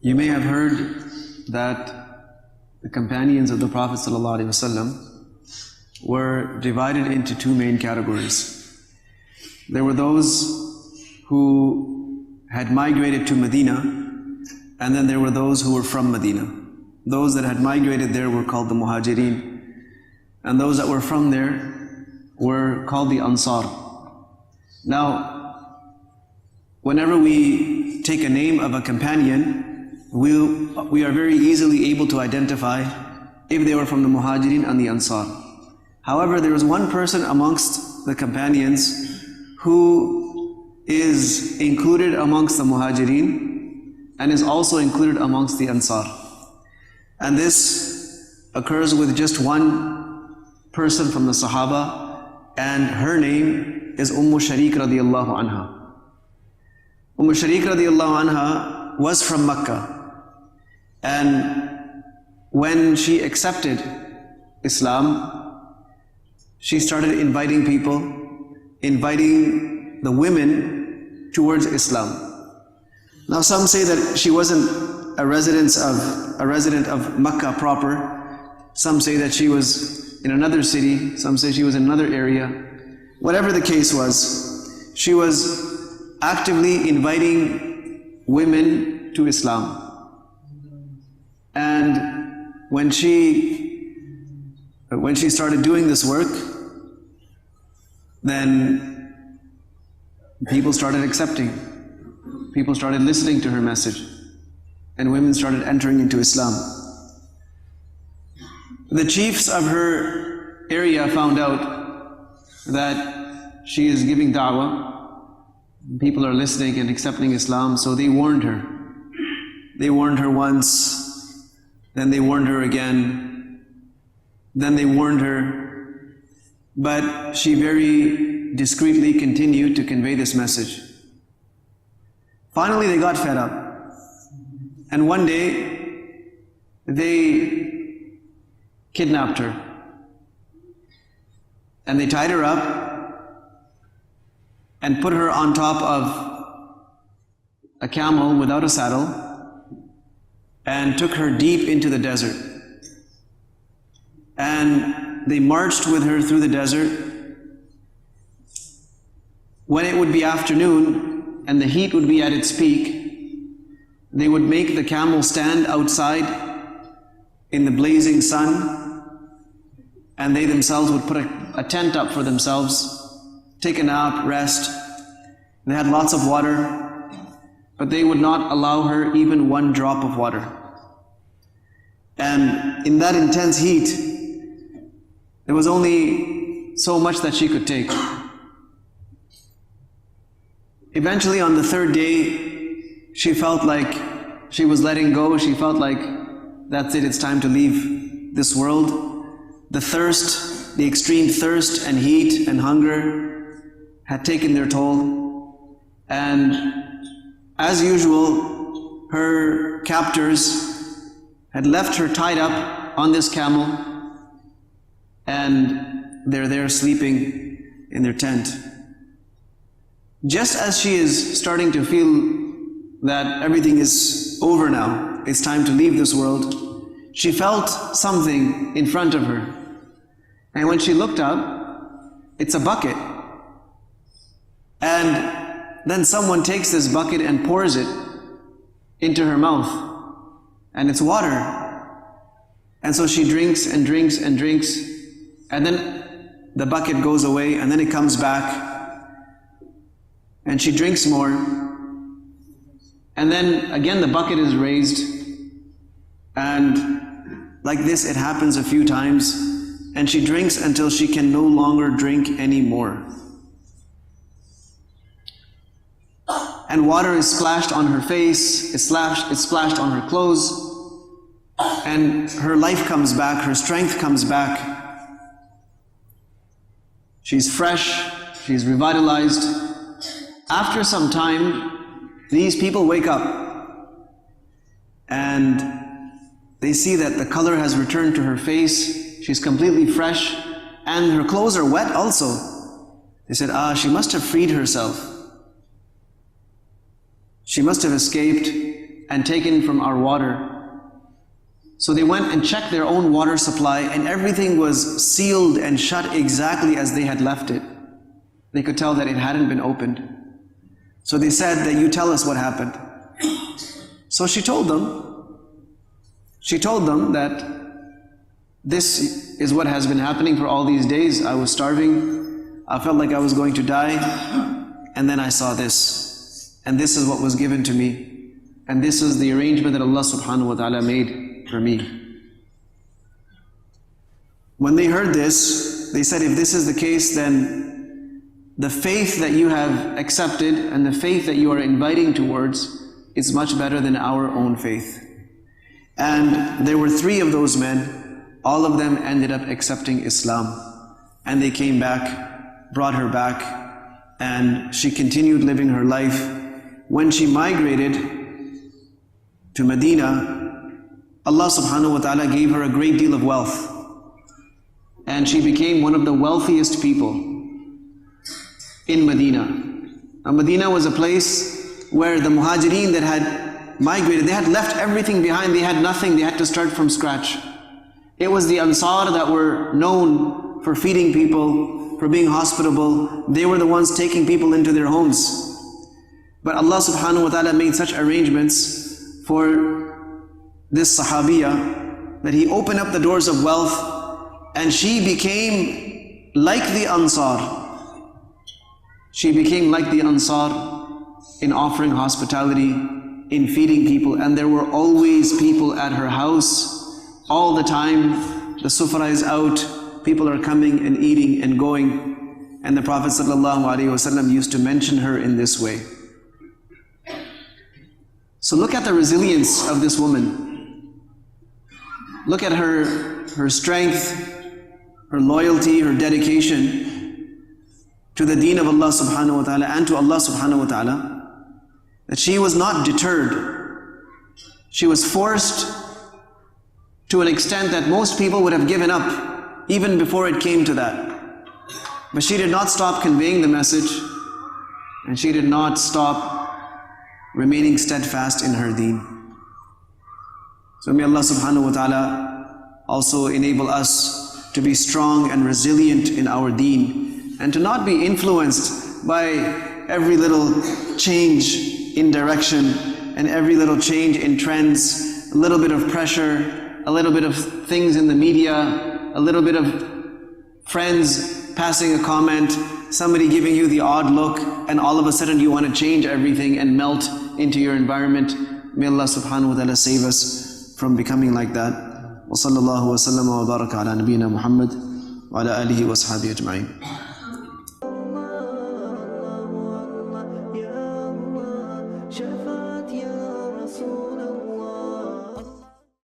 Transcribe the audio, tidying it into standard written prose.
You may have heard that the companions of the Prophet ﷺ were divided into two main categories. There were those who had migrated to Medina, and then there were those who were from Medina. Those that had migrated there were called the Muhajirin, and those that were from there were called the Ansar. Now, whenever we take a name of a companion, we are very easily able to identify if they were from the Muhajirin and the Ansar. However, there was one person amongst the companions who is included amongst the Muhajirin and is also included amongst the Ansar. And this occurs with just one person from the Sahaba, and her name is Umm Shareek radiallahu anha. Umm Shareek radiallahu anha was from Mecca. And when she accepted Islam, she started inviting people, inviting the women towards Islam. Now some say that she wasn't a resident of Mecca proper. Some say that she was in another city. Some say she was in another area. Whatever the case was, she was actively inviting women to Islam. And when she started doing this work, then people started accepting. People started listening to her message, and women started entering into Islam. The chiefs of her area found out that she is giving da'wah. People are listening and accepting Islam, so they warned her. They warned her once, then they warned her again, then they warned her, but she very discreetly continued to convey this message. Finally they got fed up, and one day they kidnapped her, and they tied her up and put her on top of a camel without a saddle, and took her deep into the desert. And they marched with her through the desert. When it would be afternoon and the heat would be at its peak, they would make the camel stand outside in the blazing sun, and they themselves would put a tent up for themselves, take a nap, rest. They had lots of water, but they would not allow her even one drop of water. And in that intense heat, there was only so much that she could take. Eventually, on the third day, she felt like she was letting go. She felt like, that's it, it's time to leave this world. The thirst, the extreme thirst and heat and hunger had taken their toll. And as usual, her captors had left her tied up on this camel, and they're there sleeping in their tent. Just as she is starting to feel that everything is over now, it's time to leave this world, she felt something in front of her. And when she looked up, it's a bucket. And then someone takes this bucket and pours it into her mouth. And it's water. And so she drinks and drinks and drinks, and then the bucket goes away, and then it comes back, and she drinks more, and then again the bucket is raised, and like this it happens a few times, and she drinks until she can no longer drink anymore. And water is splashed on her face, it's splashed on her clothes, and her life comes back, her strength comes back. She's fresh, she's revitalized. After some time, these people wake up, and they see that the color has returned to her face, she's completely fresh, and her clothes are wet also. They said, she must have freed herself. She must have escaped and taken from our water. So they went and checked their own water supply, and everything was sealed and shut exactly as they had left it. They could tell that it hadn't been opened. So they said that you tell us what happened. So she told them that this is what has been happening for all these days. I was starving, I felt like I was going to die, and then I saw this. And this is what was given to me. And this is the arrangement that Allah subhanahu wa ta'ala made for me. When they heard this, they said, if this is the case, then the faith that you have accepted and the faith that you are inviting towards is much better than our own faith. And there were 3 of those men. All of them ended up accepting Islam. And they came back, brought her back, and she continued living her life. When she migrated to Medina, Allah subhanahu wa ta'ala gave her a great deal of wealth. And she became one of the wealthiest people in Medina. Now Medina was a place where the muhajireen that had migrated, they had left everything behind, they had nothing, they had to start from scratch. It was the Ansar that were known for feeding people, for being hospitable. They were the ones taking people into their homes. But Allah subhanahu wa ta'ala made such arrangements for this Sahabiya that He opened up the doors of wealth, and she became like the Ansar. She became like the Ansar in offering hospitality, in feeding people, and there were always people at her house all the time. The sufra is out, people are coming and eating and going, and the Prophet ﷺ used to mention her in this way. So look at the resilience of this woman. Look at her strength, her loyalty, her dedication to the deen of Allah subhanahu wa ta'ala and to Allah subhanahu wa ta'ala, that she was not deterred. She was forced to an extent that most people would have given up even before it came to that. But she did not stop conveying the message, and she did not stop remaining steadfast in her deen. So may Allah subhanahu wa ta'ala also enable us to be strong and resilient in our deen, and to not be influenced by every little change in direction and every little change in trends, a little bit of pressure, a little bit of things in the media, a little bit of friends passing a comment, somebody giving you the odd look, and all of a sudden you want to change everything and melt into your environment. May Allah subhanahu wa ta'ala save us from becoming like that. Wa sallallahu wa sallam wa baraka ala nabiyyina Muhammad wa ala alihi wa sahbihi ajma'in. شفاعة